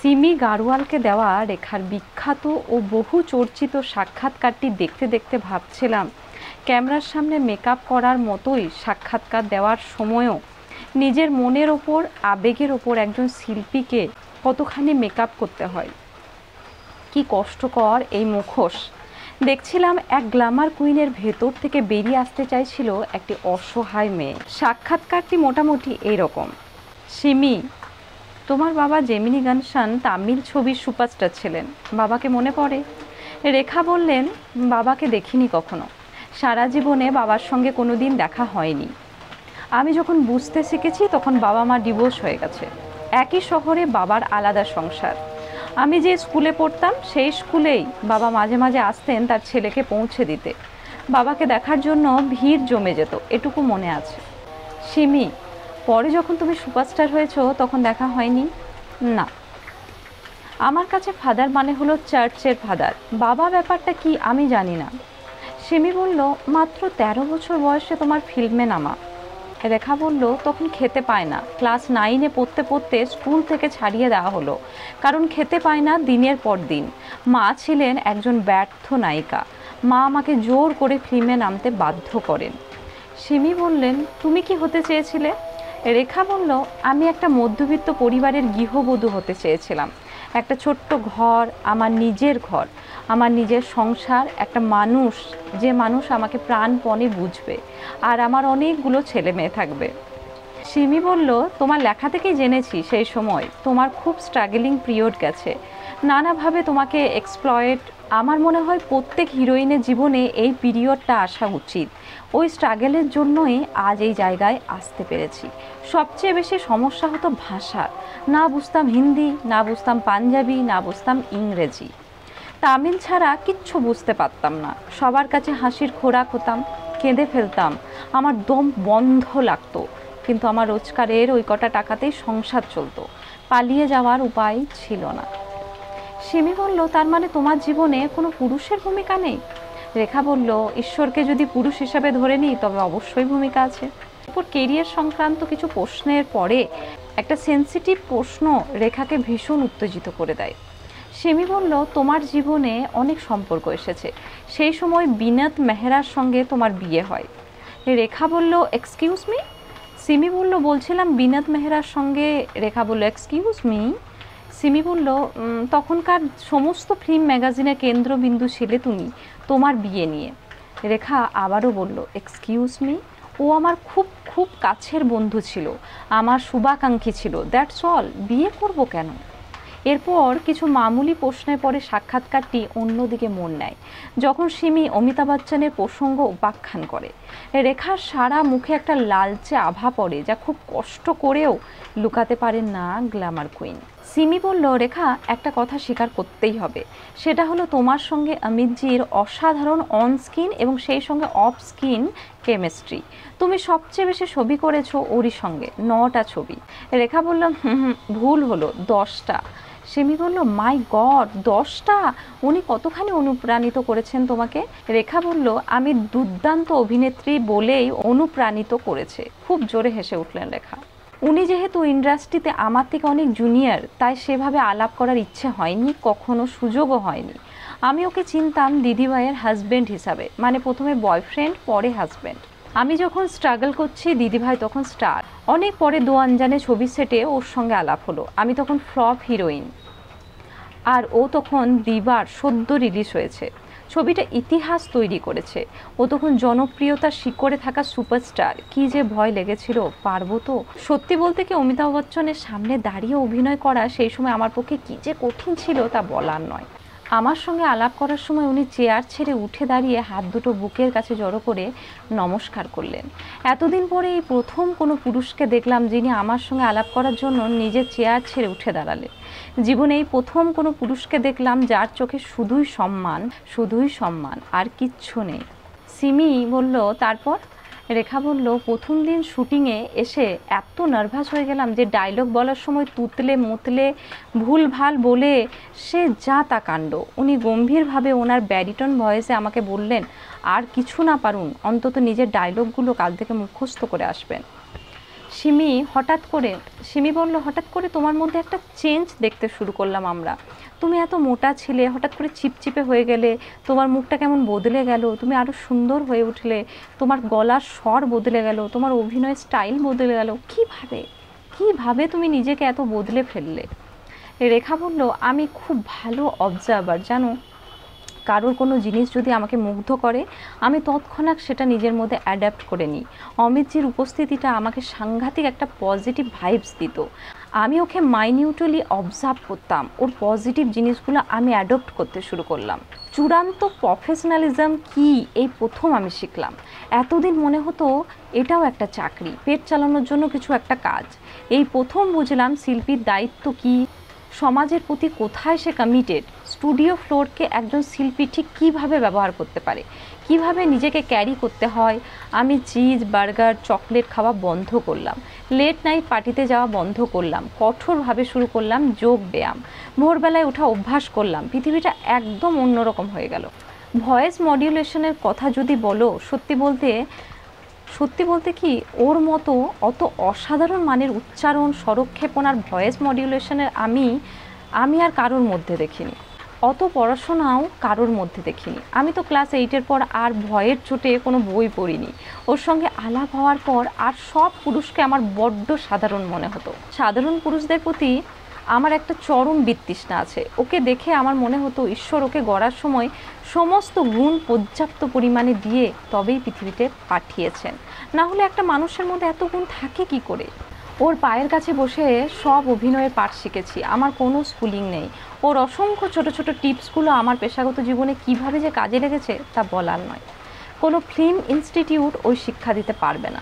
সিমি গারওয়ালকে দেওয়া রেখার বিখ্যাত ও বহু চর্চিত সাক্ষাৎকারটি দেখতে দেখতে ভাবছিলাম, ক্যামেরার সামনে মেকআপ করার মতোই সাক্ষাৎকার দেওয়ার সময়ও নিজের মনের ওপর, আবেগের ওপর একজন শিল্পীকে কতখানি মেকআপ করতে হয়। কি কষ্টকর এই মুখোশ। দেখছিলাম এক গ্ল্যামার কুইনের ভেতর থেকে বেরিয়ে আসতে চাইছিল একটি অসহায় মেয়ে। সাক্ষাৎকারটি মোটামুটি এইরকম: সিমি, তোমার বাবা জেমিনি গানশান তামিল ছবির সুপারস্টার ছিলেন, বাবাকে মনে পড়ে? রেখা বললেন, বাবাকে দেখিনি কখনো, সারা জীবনে বাবার সঙ্গে কোনো দিন দেখা হয়নি। আমি যখন বুঝতে শিখেছি তখন বাবা মা ডিভোর্স হয়ে গেছে। একই শহরে বাবার আলাদা সংসার। আমি যে স্কুলে পড়তাম সেই স্কুলেই বাবা মাঝে মাঝে আসতেন তার ছেলেকে পৌঁছে দিতে। বাবাকে দেখার জন্য ভিড় জমে যেত, এটুকু মনে আছে। সিমি, পরে যখন তুমি সুপারস্টার হয়েছো তখন দেখা হয়নি? না। আমার কাছে ফাদার মানে হলো চার্চের ফাদার, বাবা ব্যাপারটা কি আমি জানি না। সিমি বলল, মাত্র 13 বছর বয়সে তোমার ফিল্মে নামা। রেখা বলল, তখন খেতে পায় না, ক্লাস 9-এ পড়তে পড়তে স্কুল থেকে ছাড়িয়ে দেওয়া হলো, কারণ খেতে পায় না দিনের পর দিন। মা ছিলেন একজন ব্যর্থ নায়িকা, মা আমাকে জোর করে ফিল্মে নামতে বাধ্য করেন। সিমি বললেন, তুমি কি হতে চেয়েছিলে? রেখা বলল, আমি একটা মধ্যবিত্ত পরিবারের গৃহবধূ হতে চেয়েছিলাম। একটা ছোট্ট ঘর, আমার নিজের ঘর, আমার নিজের সংসার, একটা মানুষ, যে মানুষ আমাকে প্রাণপণে বুঝবে, আর আমার অনেকগুলো ছেলে মেয়ে থাকবে। সিমি বলল, তোমার লেখা থেকেই জেনেছি সেই সময় তোমার খুব স্ট্রাগলিং পিরিয়ড গেছে, নানাভাবে তোমাকে এক্সপ্লয়েট। আমার মনে হয় প্রত্যেক হিরোইনের জীবনে এই পিরিয়ডটা আসা উচিত। ওই স্ট্রাগলের জন্যই আজ এই জায়গায় আসতে পেরেছি। সবচেয়ে বেশি সমস্যা হতো ভাষার, না বুঝতাম হিন্দি, না বুঝতাম পাঞ্জাবি, না বুঝতাম ইংরেজি। তামিল ছাড়া কিচ্ছু বুঝতে পারতাম না। সবার কাছে হাসির খোরাক হতাম, কেঁদে ফেলতাম, আমার দম বন্ধ লাগতো। কিন্তু আমার রোজগারের ওই কটা টাকাতেই সংসার চলতো, পালিয়ে যাওয়ার উপায় ছিল না। সিমি বলল, তার মানে তোমার জীবনে কোনো পুরুষের ভূমিকা নেই? রেখা বলল, ঈশ্বরকে যদি পুরুষ হিসাবে ধরে নিই তবে অবশ্যই ভূমিকা আছে। এরপর কেরিয়ার সংক্রান্ত কিছু প্রশ্নের পরে একটা সেন্সিটিভ প্রশ্ন রেখাকে ভীষণ উত্তেজিত করে দেয়। সিমি বলল, তোমার জীবনে অনেক সম্পর্ক এসেছে, সেই সময় বিনত মেহরার সঙ্গে তোমার বিয়ে হয়। রেখা বলল, এক্সকিউজ মি? সিমি বলল, বলছিলাম বিনত মেহরার সঙ্গে। রেখা বলল, এক্সকিউজ মি? সিমি বলল, তখনকার সমস্ত ফিল্ম ম্যাগাজিনের কেন্দ্রবিন্দু ছিলে তুমি, তোমার বিয়ে নিয়ে। রেখা আবারও বলল, এক্সকিউজ মি? ও আমার খুব খুব কাছের বন্ধু ছিল, আমার শুভাকাঙ্ক্ষী ছিল, দ্যাটস অল। বিয়ে করব কেন? এরপর কিছু মামুলি প্রশ্নের পরে সাক্ষাৎকারটি অন্যদিকে মোড় নেয়, যখন সিমি অমিতাভ বচ্চনের প্রসঙ্গ উপাখ্যান করে। রেখার সারা মুখে একটা লালচে আভা পড়ে, যা খুব কষ্ট করেও লুকাতে পারেন না গ্ল্যামার কুইন। সিমি বলল, রেখা, একটা কথা স্বীকার করতেই হবে, সেটা হলো তোমার সঙ্গে অমিতজির অসাধারণ অন স্ক্রিন এবং সেই সঙ্গে অফ স্ক্রিন কেমিস্ট্রি। তুমি সবচেয়ে বেশি ছবি করেছো ওরই সঙ্গে, 9টা ছবি। রেখা বলল, ভুল হলো, 10টা। সিমি বলল, মাই গড, 10টা! উনি কতখানি অনুপ্রাণিত করেছেন তোমাকে? রেখা বলল, আমি দুর্দান্ত অভিনেত্রী বলেই অনুপ্রাণিত করেছে। খুব জোরে হেসে উঠলেন রেখা। উনি যেহেতু ইন্ডাস্ট্রিতে আমার থেকে অনেক জুনিয়র, তাই সেভাবে আলাপ করার ইচ্ছে হয়নি, কখনো সুযোগও হয়নি। আমি ওকে চিনতাম দিদিভাইয়ের হাজব্যান্ড হিসাবে, মানে প্রথমে বয়ফ্রেন্ড, পরে হাজব্যান্ড। আমি যখন স্ট্রাগল করছি, দিদিভাই তখন স্টার। অনেক পরে দো আনজানে ছবি সেটে ওর সঙ্গে আলাপ হলো। আমি তখন ফ্লপ হিরোইন, আর ও তখন দিবার সদ্য রিলিজ হয়েছে। ছবিটা ইতিহাস তৈরি করেছে। ও তখন জনপ্রিয়তার শিখরে থাকা সুপারস্টার। কি যে ভয় লেগেছিল, পারবো তো? সত্যি বলতে কি, অমিতাভ বচ্চনের সামনে দাঁড়িয়ে অভিনয় করা সেই সময় আমার পক্ষে কী যে কঠিন ছিল তা বলার নয়। আমার সঙ্গে আলাপ করার সময় উনি চেয়ার ছেড়ে উঠে দাঁড়িয়ে হাত দুটো বুকের কাছে জড়ো করে নমস্কার করলেন। এতদিন পরে এই প্রথম কোনো পুরুষকে দেখলাম যিনি আমার সঙ্গে আলাপ করার জন্য নিজের চেয়ার ছেড়ে উঠে দাঁড়ালেন। জীবনে এই প্রথম কোনো পুরুষকে দেখলাম যার চোখে শুধুই সম্মান, শুধুই সম্মান, আর কিচ্ছু নেই। সিমি বলল, তারপর? রেখা বলল, প্রথম দিন শুটিংয়ে এসে এত নার্ভাস হয়ে গেলাম যে ডায়লগ বলার সময় তুতলে মুতলে ভুলভাল বলে সে যা তা কাণ্ড। উনি গম্ভীরভাবে ওনার ব্যারিটন ভয়েসে আমাকে বললেন, আর কিছু না পারুন, অন্তত নিজের ডায়লগগুলো কাল থেকে মুখস্থ করে আসবেন। সিমি বলল, হঠাৎ করে তোমার মধ্যে একটা চেঞ্জ দেখতে শুরু করলাম আমরা। তুমি এত মোটা ছিলে, হঠাৎ করে চিপচিপে হয়ে গেলে, তোমার মুখটা কেমন বদলে গেল, তুমি আরও সুন্দর হয়ে উঠলে, তোমার গলার স্বর বদলে গেল, তোমার অভিনয় স্টাইল বদলে গেল। কিভাবে তুমি নিজেকে এত বদলে ফেললে? রেখা বলল, আমি খুব ভালো অবজার্ভার জানো। কারোর কোনো জিনিস যদি আমাকে মুগ্ধ করে, আমি তৎক্ষণাৎ সেটা নিজের মধ্যে অ্যাডাপ্ট করে নিই। অমিতজির উপস্থিতিটা আমাকে সাংঘাতিক একটা পজিটিভ ভাইবস দিত। আমি ওকে মাইনিউটলি অবজার্ভ করতাম, ওর পজিটিভ জিনিসগুলো আমি অ্যাডপ্ট করতে শুরু করলাম। চূড়ান্ত প্রফেশনালিজম কি এই প্রথম আমি শিখলাম। এতদিন মনে হতো এটাও একটা চাকরি, পেট চালানোর জন্য কিছু একটা কাজ। এই প্রথম বুঝলাম শিল্পীর দায়িত্ব কি, সমাজের প্রতি কোথায় সে কমিটেড। স্টুডিও ফ্লোরকে একজন শিল্পী ঠিক কীভাবে ব্যবহার করতে পারে, কিভাবে নিজেকে ক্যারি করতে হয়। আমি চিজ, বার্গার, চকলেট খাওয়া বন্ধ করলাম, লেট নাইট পার্টিতে যাওয়া বন্ধ করলাম, কঠোরভাবে শুরু করলাম যোগ ব্যায়াম, ভোরবেলায় ওঠা অভ্যাস করলাম। পৃথিবীটা একদম অন্যরকম হয়ে গেল। ভয়েস মডিউলেশনের কথা যদি বলো, সত্যি বলতে কি, ওর মতো অত অসাধারণ মানের উচ্চারণ, স্বরক্ষেপণ আর ভয়েস মডিউলেশনের আমি আর কারোর মধ্যে দেখিনি। অত পড়াশোনাও কারোর মধ্যে দেখিনি। আমি তো ক্লাস 8-এর পর আর ভয়ের চোটে কোনো বই পড়িনি। ওর সঙ্গে আলাপ হওয়ার পর আর সব পুরুষকে আমার বড্ড সাধারণ মনে হতো। সাধারণ পুরুষদের প্রতি আমার একটা চরম বিতৃষ্ণা আছে। ওকে দেখে আমার মনে হতো ঈশ্বর ওকে গড়ার সময় সমস্ত গুণ পর্যাপ্ত পরিমাণে দিয়ে তবেই পৃথিবীতে পাঠিয়েছেন, না হলে একটা মানুষের মধ্যে এত গুণ থাকে কি করে। ওর পায়ের কাছে বসে সব অভিনয়ের পাঠ শিখেছি, আমার কোনো স্কুলিং নেই। ওর অসংখ্য ছোট ছোট টিপসগুলো আমার পেশাগত জীবনে কিভাবে যে কাজে লেগেছে তা বলার নয়। কোনো ফিল্ম ইনস্টিটিউট ওই শিক্ষা দিতে পারবে না।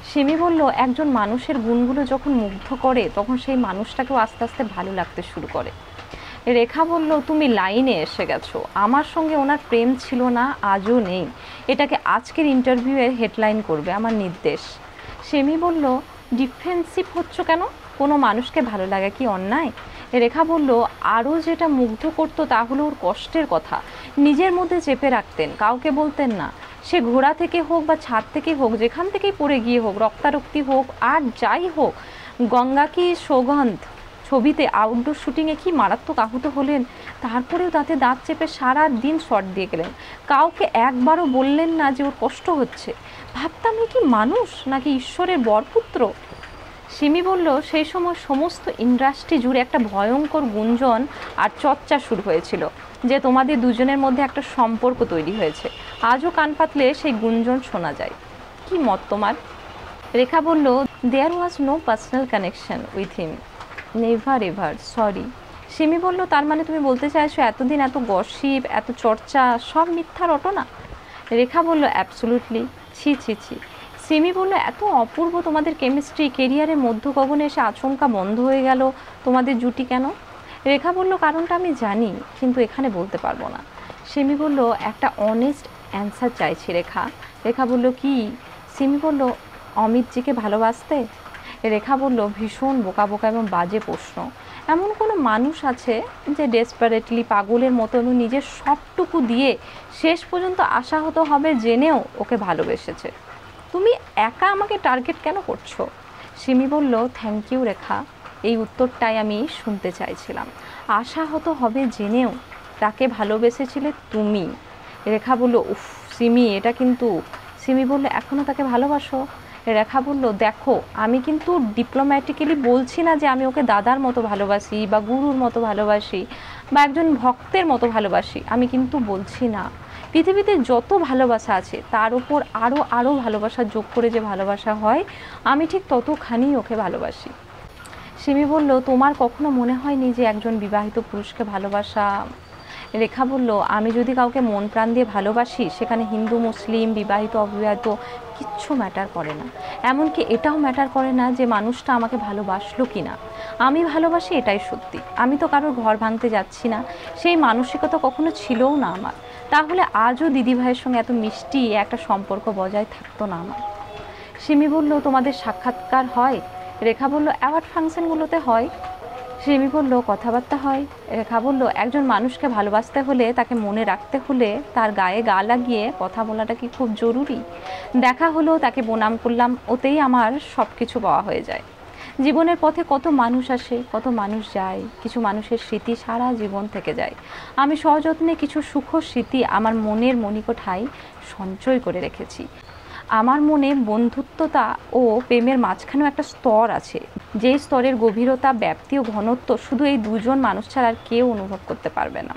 সিমি বলল, একজন মানুষের গুণগুলো যখন মুগ্ধ করে তখন সেই মানুষটাকেও আস্তে আস্তে ভালো লাগতে শুরু করে। রেখা বলল, তুমি লাইনে এসে গেছো। আমার সঙ্গে ওনার প্রেম ছিল না, আজও নেই। এটাকে আজকের ইন্টারভিউয়ের হেডলাইন করবে, আমার নির্দেশ। সিমি বলল, ডিফেন্সিভ হচ্ছ কেন? কোনো মানুষকে ভালো লাগা কি অন্যায়? রেখা বলল, আরও যেটা মুগ্ধ করতো তা হলো ওর কষ্টের কথা নিজের মধ্যে চেপে রাখতেন, কাউকে বলতেন না। সে ঘোড়া থেকে হোক বা ছাদ থেকে হোক, যেখান থেকেই পড়ে গিয়ে হোক, রক্তারক্তি হোক আর যাই হোক, গঙ্গা কি সৌগন্ধ ছবিতে আউটডোর শুটিংয়ে কি মারাত্মক আহত হলেন, তারপরেও তাতে দাঁত চেপে সারা দিন শট দিয়ে গেলেন। কাউকে একবারও বললেন না যে ওর কষ্ট হচ্ছে। ভাবতাম এ কি মানুষ নাকি ঈশ্বরের বরপুত্র। সিমি বলল, সেই সময় সমস্ত ইন্ডাস্ট্রি জুড়ে একটা ভয়ঙ্কর গুঞ্জন আর চর্চা শুরু হয়েছিল যে তোমাদের দুজনের মধ্যে একটা সম্পর্ক তৈরি হয়েছে। আজও কান পাতলে সেই গুঞ্জন শোনা যায়। কি মত তোমার? রেখা বলল, there was no personal connection with him, never ever, sorry. Simi বলল, তার মানে তুমি বলতে চাইছো এতদিন এত গসিপ, এত চর্চা সব মিথ্যা রটনা? রেখা বলল, অ্যাবসোলুটলি। ছি ছি ছি। সিমি বলল, এত অপূর্ব তোমাদের কেমিস্ট্রি, কেরিয়ারের মধ্যগগনে এসে আচমকা বন্ধ হয়ে গেল তোমাদের জুটি কেন? রেখা বলল, কারণটা আমি জানি কিন্তু এখানে বলতে পারবো না। সিমি বলল, একটা অনেস্ট অ্যান্সার চাইছি রেখা। রেখা বলল, কি? সিমি বলল, অমিতজিকে ভালোবাসতে? রেখা বলল, ভীষণ বোকা বোকা এবং বাজে প্রশ্ন। এমন কোনো মানুষ আছে যে ডেসপারেটলি পাগলের মতো এবং নিজের সবটুকু দিয়ে শেষ পর্যন্ত আশাহত হবে জেনেও ওকে ভালোবেসেছে? তুমি একা আমাকে টার্গেট কেন করছো? সিমি বলল, থ্যাংক ইউ রেখা, এই উত্তরটাই আমি শুনতে চাইছিলাম। আশাহত হবে জেনেও তাকে ভালোবেসেছিলে তুমি? রেখা বলল, উফ সিমি, এটা কিন্তু। সিমি বলল, এখনও তাকে ভালোবাসো? রেখা বলল, দেখো, আমি কিন্তু ডিপ্লোম্যাটিক্যালি বলছি না যে আমি ওকে দাদার মতো ভালোবাসি বা গুরুর মতো ভালোবাসি বা একজন ভক্তের মতো ভালোবাসি। আমি কিন্তু বলছি না। পৃথিবীতে যত ভালোবাসা আছে তার উপর আরও ভালোবাসা যোগ করে যে ভালোবাসা হয়, আমি ঠিক ততখানি ওকে ভালোবাসি। সিমি বলল, তোমার কখনো মনে হয়নি যে একজন বিবাহিত পুরুষকে ভালোবাসা? রেখা বলল, আমি যদি কাউকে মন প্রাণ দিয়ে ভালোবাসি, সেখানে হিন্দু মুসলিম, বিবাহিত অবিবাহিত কিচ্ছু ম্যাটার করে না। এমনকি এটাও ম্যাটার করে না যে মানুষটা আমাকে ভালোবাসলো কি না। আমি ভালোবাসি, এটাই সত্যি। আমি তো কারোর ঘর ভাঙতে যাচ্ছি না, সেই মানসিকতা কখনো ছিলও না আমার। তাহলে আজও দিদিভাইয়ের সঙ্গে এত মিষ্টি একটা সম্পর্ক বজায় থাকতো না আমার। সিমি বলল, তোমাদের সাক্ষাৎকার হয়? রেখা বলল, অ্যাওয়ার্ড ফাংশনগুলোতে হয়। সিমি বলল, কথাবার্তা হয়। রেখা বলল, একজন মানুষকে ভালোবাসতে হলে, তাকে মনে রাখতে হলে তার গায়ে গা লাগিয়ে কথা বলাটা কি খুব জরুরি? দেখা হলো, তাকে প্রণাম করলাম, ওতেই আমার সব কিছু পাওয়া হয়ে যায়। জীবনের পথে কত মানুষ আসে, কত মানুষ যায়, কিছু মানুষের স্মৃতি সারা জীবন থেকে যায়। আমি সযত্নে কিছু সুখর স্মৃতি আমার মনের মণিকোঠায় সঞ্চয় করে রেখেছি। আমার মনে বন্ধুত্বতা ও প্রেমের মাঝখানেও একটা স্তর আছে, যেই স্তরের গভীরতা, ব্যাপ্তি ও ঘনত্ব শুধু এই দুজন মানুষ ছাড়া আর কেউ অনুভব করতে পারবে না।